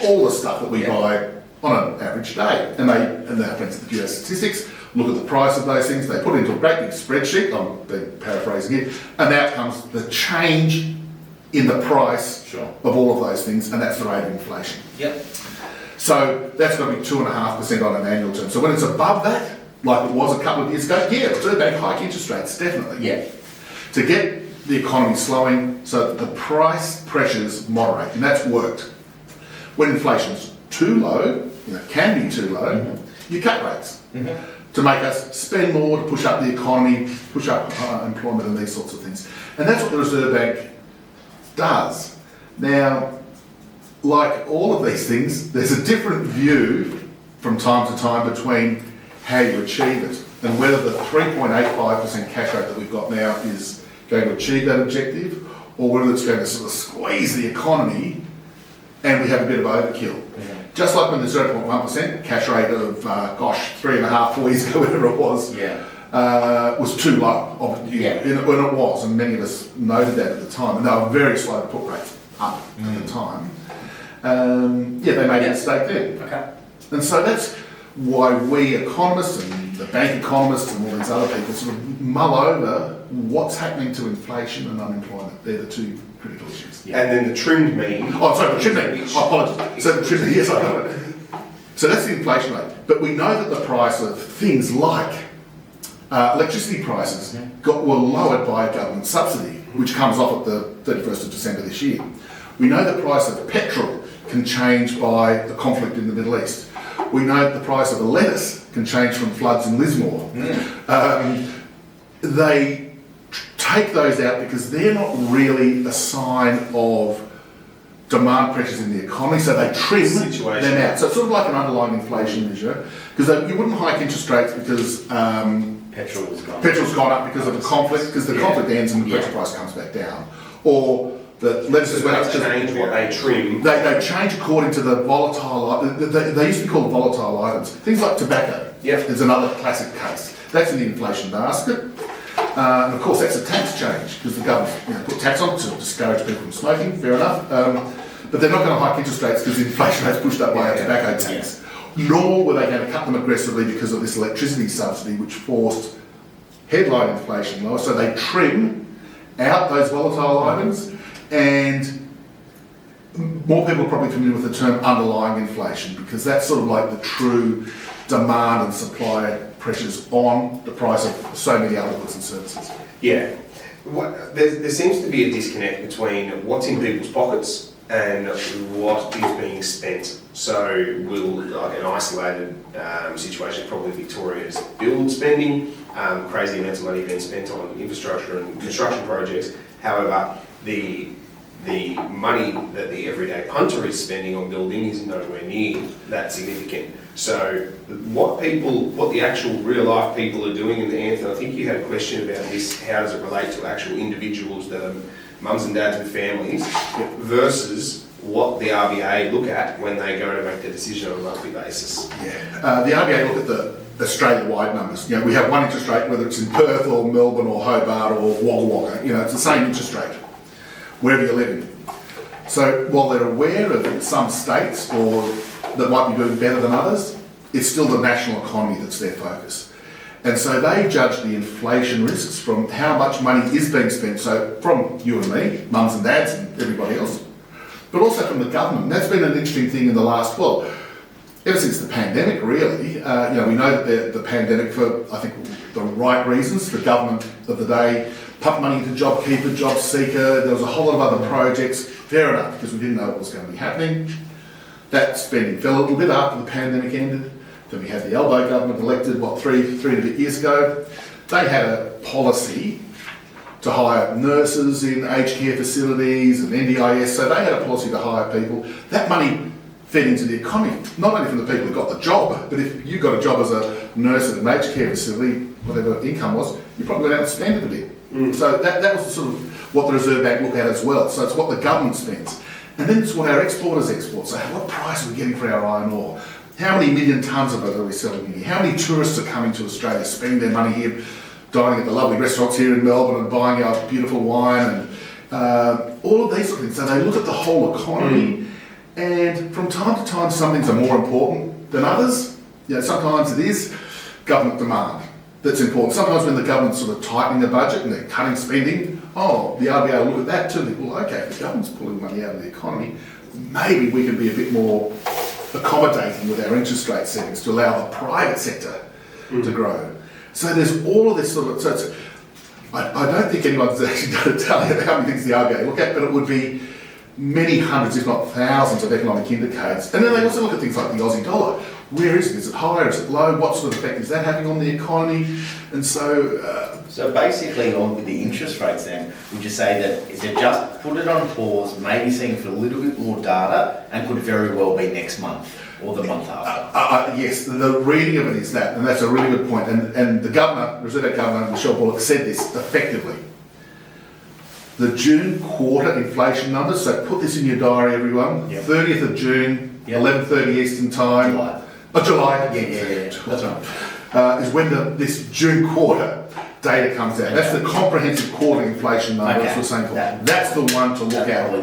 all the stuff that we buy on an average day. And our friends at the US Statistics look at the price of those things, they put it into a great big spreadsheet, I'm paraphrasing it, and out comes the change in the price of all of those things, and that's the rate of inflation. Yep. So that's going to be 2.5% on an annual term. So when it's above that, like it was a couple of years ago, yeah, it's a bank hike interest rates, definitely. Yeah. To get the economy slowing so that the price pressures moderate, and that's worked. When inflation's too low, can be too low, you cut rates to make us spend more, to push up the economy, push up employment and these sorts of things. And that's what the Reserve Bank does. Now, like all of these things, there's a different view from time to time between how you achieve it and whether the 3.85% cash rate that we've got now is going to achieve that objective or whether it's going to sort of squeeze the economy and we have a bit of overkill. Just like when the 0.1% cash rate of, 3.5, 4 years ago, whatever it was too low. When it was, and many of us noted that at the time, and they were very slow to put rates up at the time. They made a mistake there. Okay. And so that's why we economists and the bank economists and all these other people sort of mull over what's happening to inflation and unemployment. They're the two critical issues. And then the trimmed mean. Oh, sorry, the trimmed mean. I apologise. So the trimmed mean, yes, I got it. So that's the inflation rate. But we know that the price of things like electricity prices were lowered by a government subsidy, which comes off at the 31st of December this year. We know the price of petrol can change by the conflict in the Middle East. We know the price of a lettuce can change from floods in Lismore. They take those out because they're not really a sign of demand pressures in the economy, so they trim them out. So it's sort of like an underlying inflation measure, because you wouldn't hike interest rates because petrol's gone up because of the conflict, because the conflict ends and the petrol price comes back down. Or the lettuces went up. They change what they trim. They change according to the volatile. They used to be called volatile items. Things like tobacco. There's another classic case. That's in the inflation basket. And of course, that's a tax change because the government put tax on to discourage people from smoking. Fair enough. But they're not going to hike interest rates because the inflation rate's pushed up by a tobacco tax. Nor were they going to cut them aggressively because of this electricity subsidy, which forced headline inflation lower. So they trim out those volatile items. And more people are probably familiar with the term underlying inflation because that's sort of like the true demand and supply pressures on the price of so many other goods and services. Yeah. There seems to be a disconnect between what's in people's pockets and what is being spent. So like an isolated situation, probably Victoria's build spending, crazy amounts of money being spent on infrastructure and construction projects. However, the money that the everyday punter is spending on building is nowhere near that significant. So what the actual real life people are doing, and Anthony, I think you had a question about this, how does it relate to actual individuals, the mums and dads with families, versus what the RBA look at when they go to make their decision on a monthly basis? The RBA look at the Australia-wide numbers. We have one interest rate, whether it's in Perth or Melbourne or Hobart or Wagga Wagga. It's the same interest rate, wherever you're living. So while they're aware of some states that might be doing better than others, it's still the national economy that's their focus. And so they judge the inflation risks from how much money is being spent, so from you and me, mums and dads and everybody else, but also from the government. And that's been an interesting thing in the last, well, ever since the pandemic really. We know that the pandemic, for I think the right reasons, the government of the day pumped money into JobKeeper, JobSeeker, there was a whole lot of other projects, fair enough, because we didn't know what was going to be happening. That spending fell a little bit after the pandemic ended. Then we had the Albo government elected, three and a bit years ago. They had a policy to hire nurses in aged care facilities and NDIS, so they had a policy to hire people. That money fed into the economy, not only from the people who got the job, but if you got a job as a nurse at an aged care facility, whatever income was, you probably went out and spent it a bit. So that was sort of what the Reserve Bank looked at as well. So it's what the government spends. And then it's what our exporters export. So what price are we getting for our iron ore? How many million tonnes of it are we selling here? How many tourists are coming to Australia, spending their money here, dining at the lovely restaurants here in Melbourne and buying our beautiful wine and all of these sort of things. So they look at the whole economy, and from time to time some things are more important than others. Sometimes it is government demand that's important. Sometimes when the government's sort of tightening the budget and they're cutting spending, the RBA will look at that too and think, well, okay, if the government's pulling money out of the economy, maybe we can be a bit more accommodating with our interest rate settings to allow the private sector to grow. So there's all of this sort of, I don't think anyone's actually going to tell you how many things the RBA look at, but it would be many hundreds, if not thousands, of economic indicators. And then they also look at things like the Aussie dollar. Where is it? Is it higher? Is it low? What sort of effect is that having on the economy? And so... So basically, on with the interest rates then, would you say that is it just put it on pause, maybe seeing for a little bit more data, and could very well be next month or the month after? Yes, the reading of it is that, and that's a really good point. And the governor, Reserve Bank Governor Michelle Bullock, said this effectively. The June quarter inflation numbers, so put this in your diary, everyone. 30th of June, 11:30 Eastern Time. July. Yeah. That's right. Is when this June quarter data comes out. That's the comprehensive quarterly inflation number. That's what we're saying. That's the one to look at.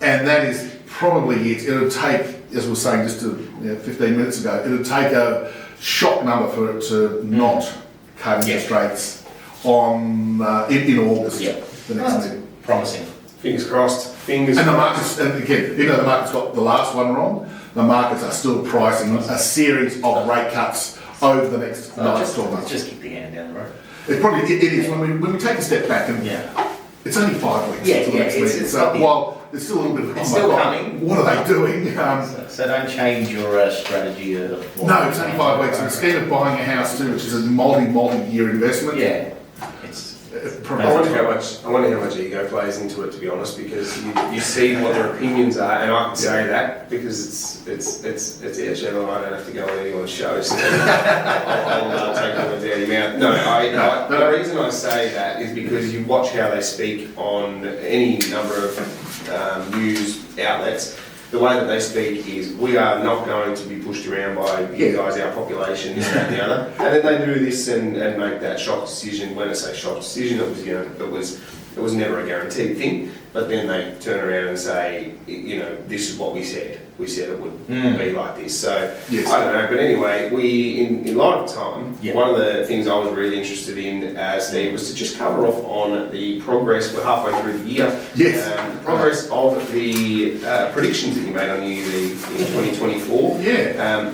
And that is probably it. It'll take, as we were saying just 15 minutes ago, it'll take a shock number for it to not cut interest rates on in August. The next meeting. Promising. Fingers crossed. Fingers and crossed. The markets, and again, even though the markets got the last one wrong, the markets are still pricing a series of rate cuts over the next 9 to 12 months. Just kick the can down the road. It is when we take a step back and it's only 5 weeks. It's so while there's still a little bit of coming. What are they doing? So don't change your strategy. No, it's only 5 weeks. And instead of buying a house too, which is a multi-year investment. I wonder how much ego plays into it, to be honest, because you see what their opinions are, and I can say that because it's our channel. I don't have to go on anyone's show, so I'll take them with dirty mouth. No, the reason I say that is because you watch how they speak on any number of news outlets. The way that they speak is, we are not going to be pushed around by you guys, our population, this, that, and the other. And then they do this and make that shock decision. When I say shock decision, it was never a guaranteed thing. But then they turn around and say, this is what we said. We said it would be like this. So I don't know. But anyway, in light of time, one of the things I was really interested in, Steve, was to just cover off on the progress. We're halfway through the year. The progress of the predictions that you made on New Year's Eve in 2024. A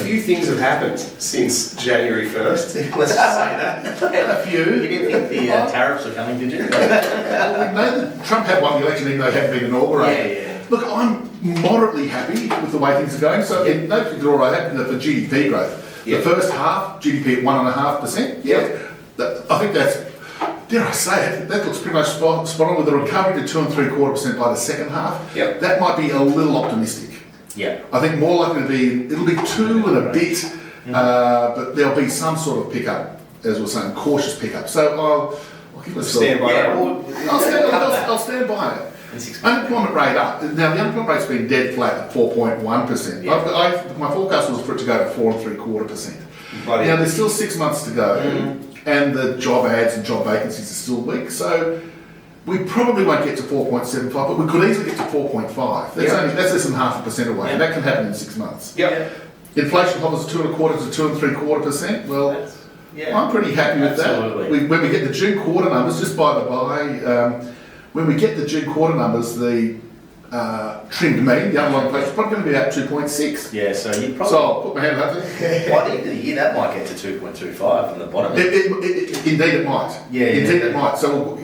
few things have happened since January 1st. Let's just say that. A few. You didn't think the tariffs were coming, did you? Well, we know that Trump had won the election even though it hadn't been inaugurated. Look, I'm moderately happy with the way things are going. So no particular order, I happen for GDP growth. The first half, GDP at 1.5%. I think that's, dare I say it, that looks pretty much spot on with the recovery to 2.75% by the second half. That might be a little optimistic. I think more likely to be, it'll be 2 and a bit, but there'll be some sort of pickup, as we're saying, cautious pickup. So I'll give myself... Stand by that. I'll stand by it. Unemployment rate up. Now the unemployment rate's been dead flat at 4.1%. My forecast was for it to go to 4.75%. Now there's still 6 months to go, and the job ads and job vacancies are still weak. So we probably won't get to 4.75, but we could easily get to 4.5. That's less than 0.5% away, and that can happen in 6 months. Inflation hovers 2.25% to 2.75%. Well, Yeah. I'm pretty happy with Absolutely. that. When we get the June quarter numbers, just by the by, when we get the June quarter numbers, the trimmed mean, the underlying inflation, is probably going to be about 2.6. Yeah, so you So probably, I'll put my hand up there. by the end of the year, that might get to 2.25 from the bottom. Indeed it might. Yeah, Indeed yeah. it might. So,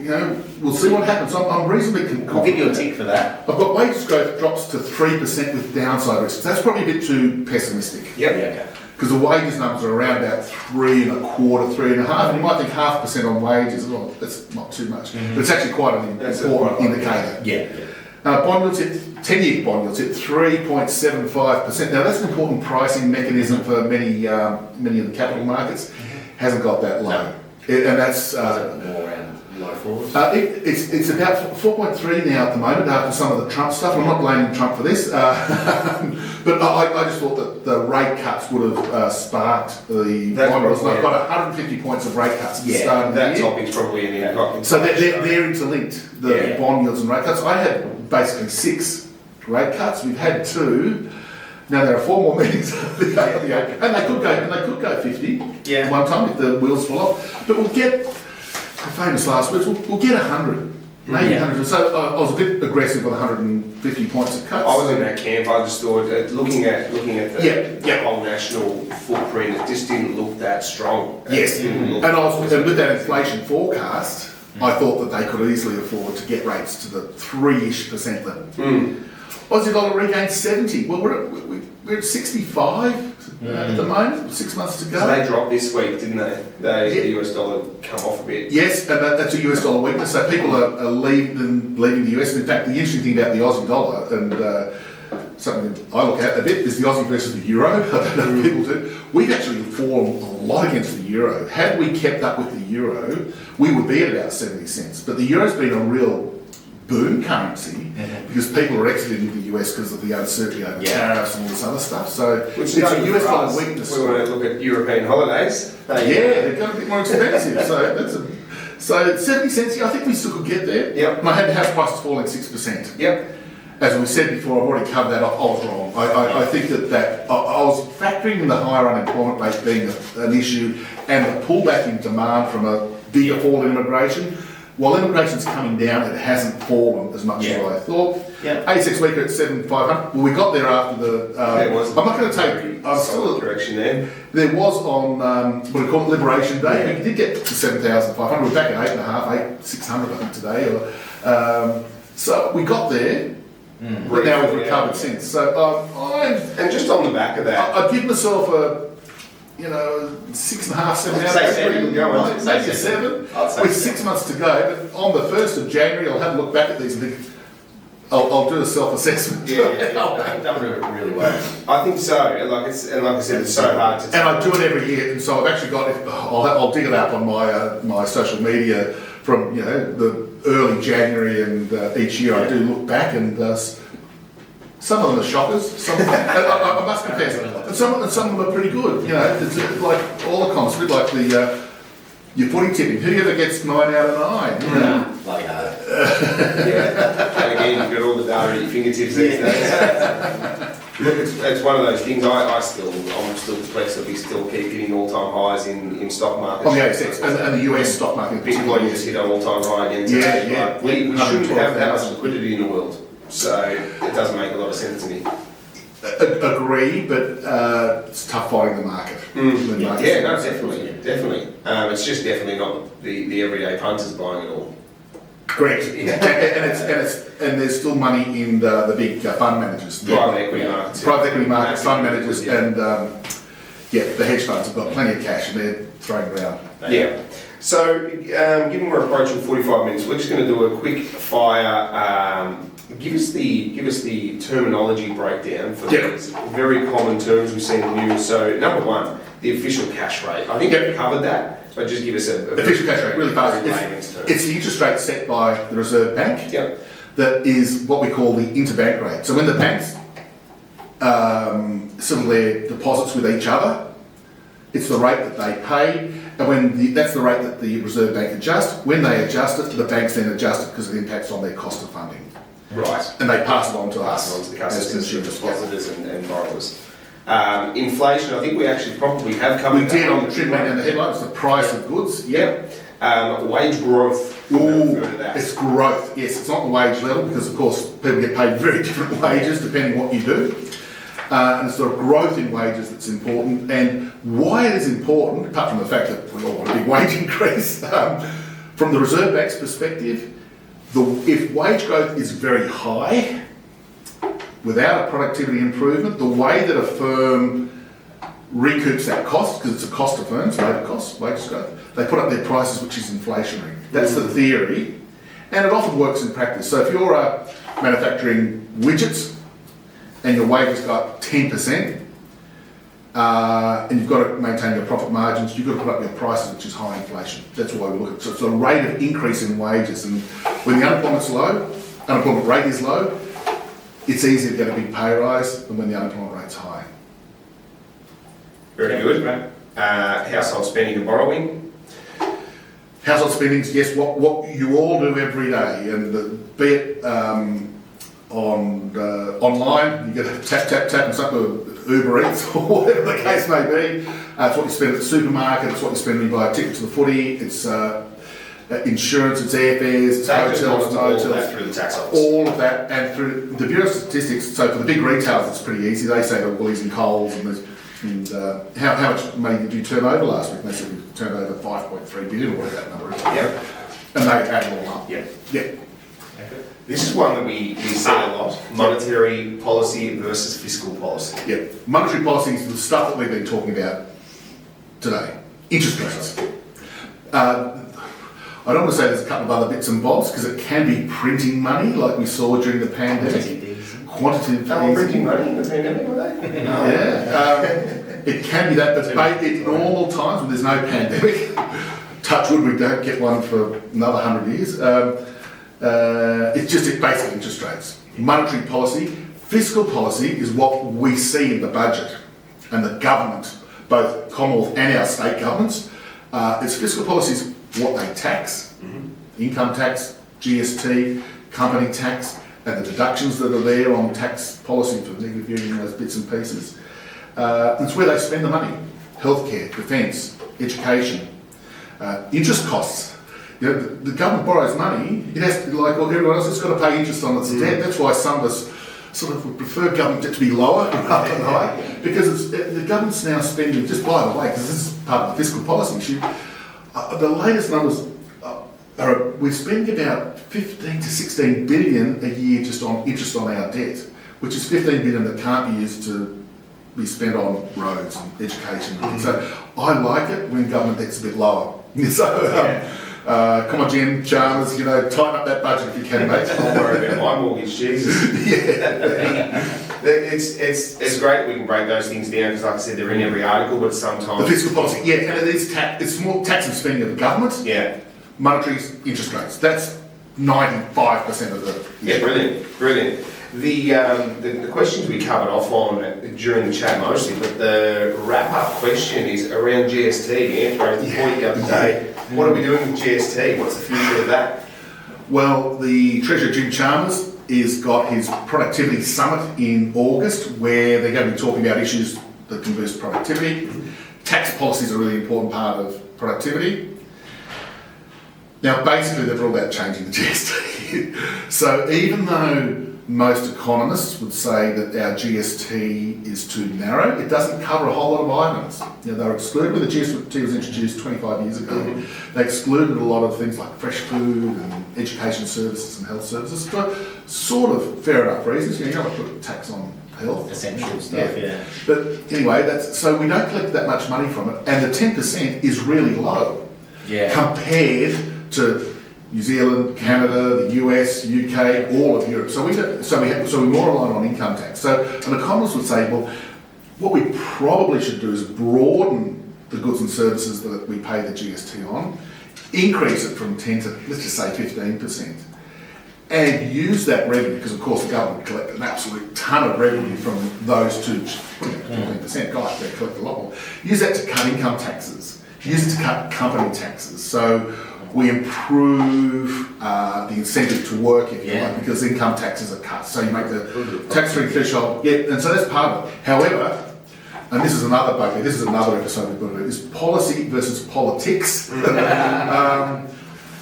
we'll see what happens. I'm reasonably We'll give you a confident. tick for that. I've got wages growth drops to 3% with downside risk. That's probably a bit too pessimistic. Yep. Yeah, okay. Because the wages numbers are around about 3.25%, 3.5%. And you might think 0.5% on wages, well, that's not too much. But it's actually quite an That's important quite a lot, indicator. Yeah. Bond yields at 10-year bond yields at 3.75%. Now that's an important pricing mechanism for many of the capital markets. Hasn't got that low, and that's More around low fours. it's about 4.3 now at the moment after some of the Trump stuff. I'm not blaming Trump for this, but I just thought that the rate cuts would have sparked the That's bond yields. And I've probably- got 150 points of rate cuts at the Yeah, start of the That year. topic's probably an impact. So they're interlinked, the Yeah. bond yields and rate cuts. I had basically 6 rate cuts. We've had 2. Now there are 4 more meetings, and they could go 50 Yeah. one time if the wheels fall off. But we'll get, the famous last words, we'll get 100, maybe Yeah. 100. So I was a bit aggressive with 150 points of cuts. I was in that camp. I just thought, looking at the Yeah. whole national footprint, it just didn't look that strong. Yes, It didn't look- and and with that inflation forecast, I thought that they could easily afford to get rates to the 3-ish% level. Aussie dollar regained 70. Well, we're at 65 at the moment, 6 months to So they go. dropped this week, didn't they? The US dollar come off a bit. Yes, and that's a US dollar weakness. So people are leaving the US. And in fact, the interesting thing about the Aussie dollar, and something I look at a bit, is the Aussie versus the euro. I don't know if people do. We've actually fallen a lot against the euro. Had we kept up with the euro, we would be at about 70 cents. But the euro's been a real boom currency because people are exiting the US because of the uncertainty over tariffs and all this other stuff. So Which it's is a only US for dollar us. weakness. We want to look at European holidays. They've got a bit more expensive. So 70 cents, yeah, I think we still could get there. Yep. And I had house prices falling 6%. Yep. As we said before, I've already covered that off. I was wrong. I think that I was factoring in the higher unemployment rate being an issue and the pullback in demand from a bigger fall in immigration. While immigration's coming down, it hasn't fallen as much as I thought. Yeah. ASX weaker at 7,500. Well, we got there after the. There was I'm not going to very take. I'm solid still. direction there. There was on what we call it Liberation Day. We did get to 7,500. We're back at 8.5, 600 I think today. So we got there. But now we've recovered since. So And just on the back of that, I'd give myself a 6.5, 7 I'd say That's seven. pretty good Go on, going. say Maybe a seven. 7. I'd say With seven. 6 months to go. But on the 1st of January, I'll have a look back at these and think, I'll do a self-assessment. You've done really well. I think so. And like I said, it's so hard to And I do it every year, and so I've actually got. I'll dig it up on my social media from the early January, and each year I do look back, and some of them are shockers. Some, I must confess, and some of them are pretty good. It's like all the comments, a bit like the your footy tipping. Who ever gets 9 out of 9? Bloody hard. Yeah. And again, you've got all the data at your fingertips these days. Look, it's one of those things. I'm still perplexed that we still keep hitting all-time highs in stock markets. On the ASX and the US stock market. Bitcoin just hit an all-time high again today. Yeah. Like, we shouldn't have that much 112,000. liquidity in the world. So it doesn't make a lot of sense to me. Agree, but it's tough fighting the market. When markets- Yeah, no, definitely. It's just definitely not the everyday punters buying it all. Correct. And there's still money in the big fund managers. Private equity markets. Private equity markets, fund managers, Yeah. and the hedge funds have got plenty of cash and they're throwing around. Yeah. So, given we're approaching 45 minutes, we're just going to do a quick fire. Give us the terminology breakdown for these very common terms we see in the news. So, number one, the official cash rate. I think we've covered that, but just give us a Official cash rate, really fast. very layman's term. It's the interest rate set by the Reserve Bank. Yep. That is what we call the interbank rate. So when the banks settle their deposits with each other, it's the rate that they pay, and that's the rate that the Reserve Bank adjusts. When they adjust it, the banks then adjust it because it impacts on their cost of funding. Right. And they pass it on to Pass us it on to the as customers, consumers. depositors and borrowers. Inflation, I think we actually probably have covered. We did on the trim and the headlines, the price of goods. Yep. Wage growth. It's growth. Yes, it's not the wage level because, of course, people get paid very different wages depending what you do. And it's the growth in wages that's important. And why it is important, apart from the fact that we all want a big wage increase, from the Reserve Bank's perspective, if wage growth is very high, without a productivity improvement, the way that a firm recoups that cost, because it's a cost of firms, labour costs, wages growth, they put up their prices, which is inflationary. That's the theory, and it often works in practice. So if you're manufacturing widgets and your wages go up 10%, and you've got to maintain your profit margins, you've got to put up your prices, which is high inflation. That's why we look at. So it's a rate of increase in wages, and when the unemployment rate is low, it's easier to get a big pay rise than when the unemployment rate's high. Very good. Household spending and borrowing. Household spendings, yes, what you all do every day, and be it online, you get a tap and something with Uber Eats or whatever the case may be. It's what you spend at the supermarket, it's what you spend when you buy a ticket to the footy, it's insurance, it's airfares, it's hotels, motels, through the tax office. all of that, and through the Bureau of Statistics. So for the big retailers, it's pretty easy. They say the Woolies and Coles and how much money did you turn over last week? And they said we turned over 5.3 billion or whatever that number is. Yep. And they add it all up. Yep. Yeah. This is one that we see a lot. Monetary policy versus fiscal policy. Yeah. Monetary policy is the stuff that we've been talking about today. Interest rates. I don't want to say there's a couple of other bits and bobs because it can be printing money like we saw during the pandemic. Quantitative They were printing money in the pandemic, were they? No. Yeah. It can be that, but in normal times when there's no pandemic, touch wood, we don't get one for another 100 years. It's basic interest rates. Monetary policy, fiscal policy is what we see in the budget and the government, both Commonwealth and our state governments. It's fiscal policy is what they tax, income tax, GST, company tax, and the deductions that are there on tax policy for negative gearing those bits and pieces. It's where they spend the money: healthcare, defence, education, interest costs. You know, the government borrows money; it has to, like everyone else, it's got to pay interest on its debt. That's why some of us sort of would prefer government debt to be lower rather than high, because the government's now spending. Just by the way, because this is part of the fiscal policy issue, the latest numbers. We're spending about 15 to 16 billion a year just on interest on our debt, which is 15 billion that can't be used to be spent on roads and education. So I like it when government debt's a bit lower. So come on, Jim Chalmers, tighten up that budget if you can, mate. Don't worry about my mortgage, Jesus. It's great we can break those things down because, like I said, they're in every article, but sometimes the fiscal policy, and it is it's more tax and spending of the government. Yeah. Monetary interest rates. That's 95% of the. Yeah, brilliant. The questions we covered off on during the chat mostly, but the wrap-up question is around GST. Anthony raised the point the other day. What are we doing with GST? What's the future of that? Well, the Treasurer Jim Chalmers has got his productivity summit in August, where they're going to be talking about issues that can boost productivity. Tax policy is a really important part of productivity. Now, basically, they're all about changing the GST. So even though most economists would say that our GST is too narrow, it doesn't cover a whole lot of items. They were excluded when the GST was introduced 25 years ago. They excluded a lot of things like fresh food and education services and health services for sort of fair enough reasons. You don't want to put a tax on health. Essential stuff, yeah. But anyway, so we don't collect that much money from it, and the 10% is really low compared to New Zealand, Canada, the US, UK, all of Europe. So we're more reliant on income tax. So an economist would say, well, what we probably should do is broaden the goods and services that we pay the GST on, increase it from 10 to, let's just say 15%, and use that revenue, because of course the government collect an absolute ton of revenue from those two, 15%, gosh, they collect a lot more. Use that to cut income taxes, use it to cut company taxes. So we improve the incentive to work, if you like, because income taxes are cut. So you make the tax-free threshold, and so that's part of it. However, and this is another bugbear, this is another episode we've got to do, is policy versus politics.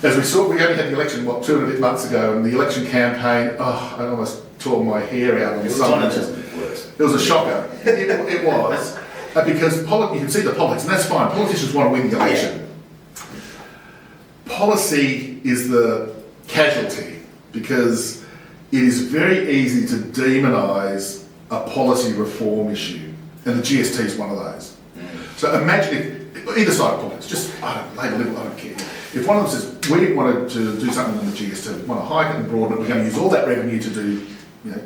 As we saw, we only had the election, 2.5 months ago, and the election campaign, I almost tore my hair out on some of it. It was a shocker. It was. Because you can see the politics, and that's fine. Politicians want to win the election. Policy is the casualty, because it is very easy to demonise a policy reform issue, and the GST is one of those. So imagine if, either side of politics, just, I don't care. If one of them says, we want to do something on the GST, we want to hike it and broaden it, we're going to use all that revenue to do,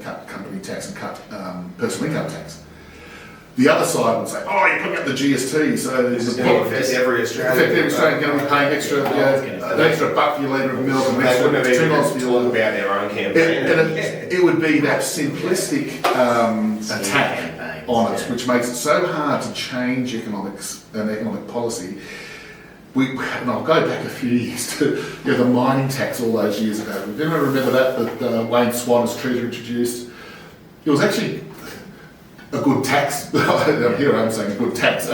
cut company tax and cut personal income tax. The other side would say, you're putting up the GST, so It's going to affect every Australian. Every Australian going to be paying extra, an extra $1 for your litre of milk and an They extra wouldn't have even $2 for your talked about their own campaign. it would be that simplistic attack on it, which makes it so hard to change economics and economic policy. And I'll go back a few years to the mining tax all those years ago. Does anyone remember that Wayne Swan as Treasurer introduced? It was actually a good tax. Here I am saying a good tax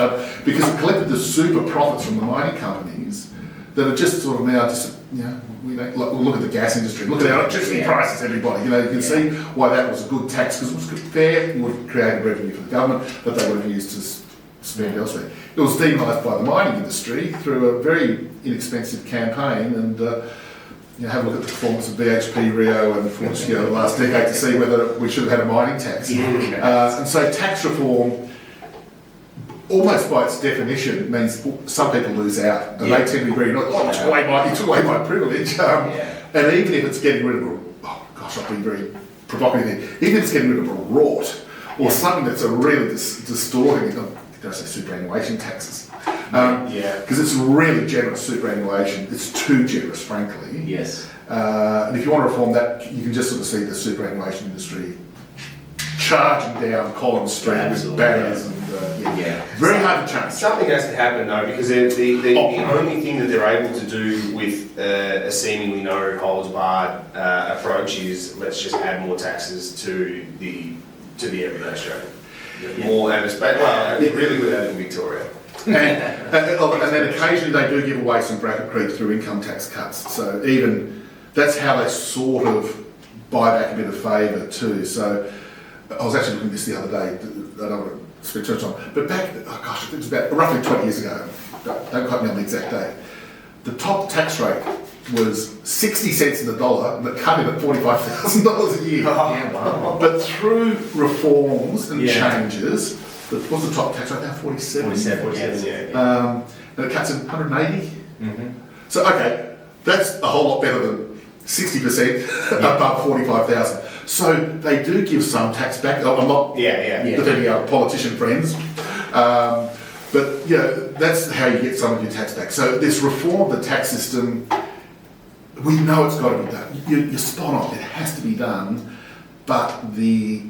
because it collected the super profits from the mining companies that are just sort of now we don't look at the gas industry, look at our electricity prices, everybody. You can see why that was a good tax, because it was fair. It would have created revenue for the government that they would have used to spend elsewhere. It was demonised by the mining industry through a very inexpensive campaign, and have a look at the performance of BHP, Rio, and Fortescue the last decade to see whether we should have had a mining tax. And so tax reform, almost by its definition, means some people lose out, and they tend to be very, you took away my privilege. And even if it's getting rid of I'll be very provocative here, even if it's getting rid of a rort, or something that's a really distorting, did I say superannuation taxes? Because it's really generous superannuation. It's too generous, frankly. Yes. And if you want to reform that, you can just sort of see the superannuation industry charging down Collins Street with banners and very hard to change. Something has to happen though, because the only thing that they're able to do with a seemingly no holds barred approach is let's just add more taxes to the everyday Australian. More really without in Victoria. And then occasionally they do give away some bracket creep through income tax cuts. So even that's how they sort of buy back a bit of favour too. So I was actually looking at this the other day. I don't want to speak too much on, but back, it was about roughly 20 years ago. Don't quote me on the exact date. The top tax rate was 60 cents in the dollar, but cut in at $45,000 a year. But through reforms and changes, what's the top tax rate now? 47? 47, and it cuts in 180. So, okay, that's a whole lot better than 60% above 45,000. So they do give some tax back. I'm not defending our politician friends. But that's how you get some of your tax back. So this reform of the tax system, we know it's got to be done. You're spot on. It has to be done. But the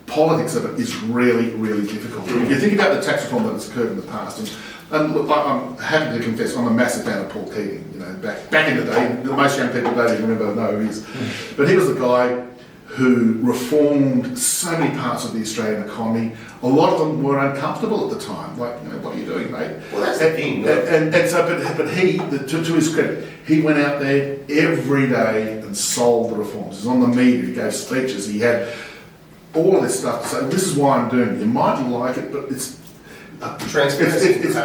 politics of it is really, really difficult. If you think about the tax reform that has occurred in the past, and look, I'm happy to confess, I'm a massive fan of Paul Keating. Back in the day, most young people don't even know who he is. But he was the guy who reformed so many parts of the Australian economy. A lot of them were uncomfortable at the time. Like, what are you doing, mate? Well, that's the thing. But he, to his credit, he went out there every day and sold the reforms. He was on the media, he gave speeches, he had all of this stuff to say, this is why I'm doing it. You might not like it, but it's transparency. This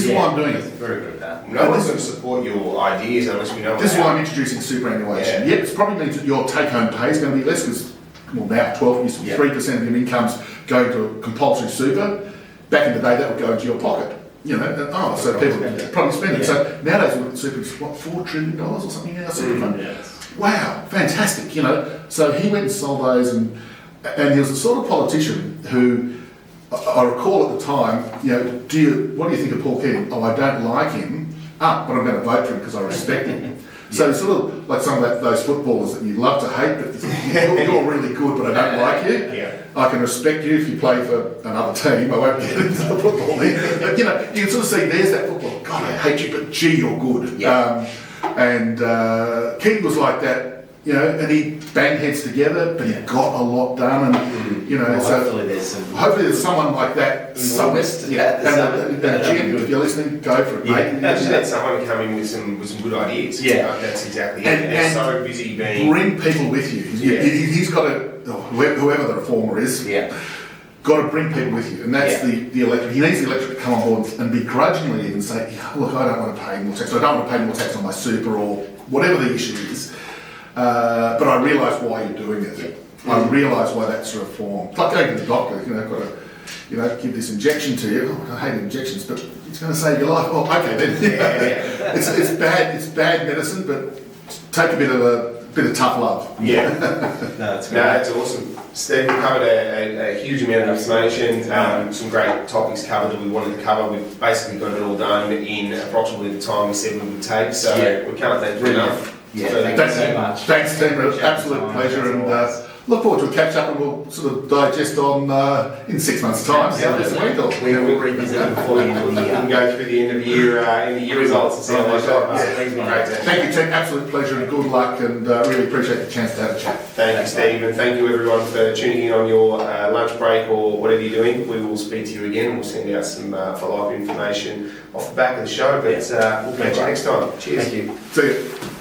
is why I'm doing it. Very good at that. No one's going to support your ideas unless we know. This is why I'm introducing superannuation. Yep, it probably means that your take-home pay is going to be less because, now 3% of your income's going to compulsory super. Back in the day, that would go into your pocket. So people probably spend it. So nowadays, we look at super, $4 trillion or something in our super fund. Wow, fantastic. So he went and sold those, and he was the sort of politician who. I recall at the time, what do you think of Paul Keating? I don't like him, but I'm going to vote for him because I respect him. So sort of like some of those footballers that you love to hate, but you're really good, but I don't like you. I can respect you if you play for another team. I won't get into the football there. But, you can sort of see there's that football. God, I hate you, but gee, you're good. And Keating was like that you know, and he banged heads together, but he got a lot done, and you know, Well, so hopefully there's someone like that somewhere. And Jim, if you're listening, go for it, mate. Imagine that someone come in with some good ideas. Yeah. That's exactly it. And They're so busy being. bring people with you. He's got to, whoever the reformer is, got to bring people with you, and that's the electorate. He needs the electorate to come on board and begrudgingly even say, look, I don't want to pay more tax. I don't want to pay more tax on my super or whatever the issue is. But I realise why you're doing it. I realise why that's a reform. It's like going to the doctor, you know, got to, you know, give this injection to you. Oh, I hate injections, but it's going to save your life. Oh, okay then. It's bad medicine, but take a bit of tough love. Yeah. That's great. No, that's awesome. Steve, we covered a huge amount of information, some great topics covered that we wanted to cover. We've basically got it all done in approximately the time we said we would take, so we can't thank you enough. Yeah, thank you so much. Thanks, Steve. Absolute pleasure, and look forward to a catch up, and we'll sort of digest on in 6 months' time. We will revisit it before the end of the We year. can go through the end of year results and see how they go. Thank you, Tim. Absolute pleasure and good luck, and really appreciate the chance to have a chat. Thank you, Steve, and thank you everyone for tuning in on your lunch break or whatever you're doing. We will speak to you again, and we'll send out some follow-up information off the back of the show, but we'll catch you next time. Cheers. Thank you. See you.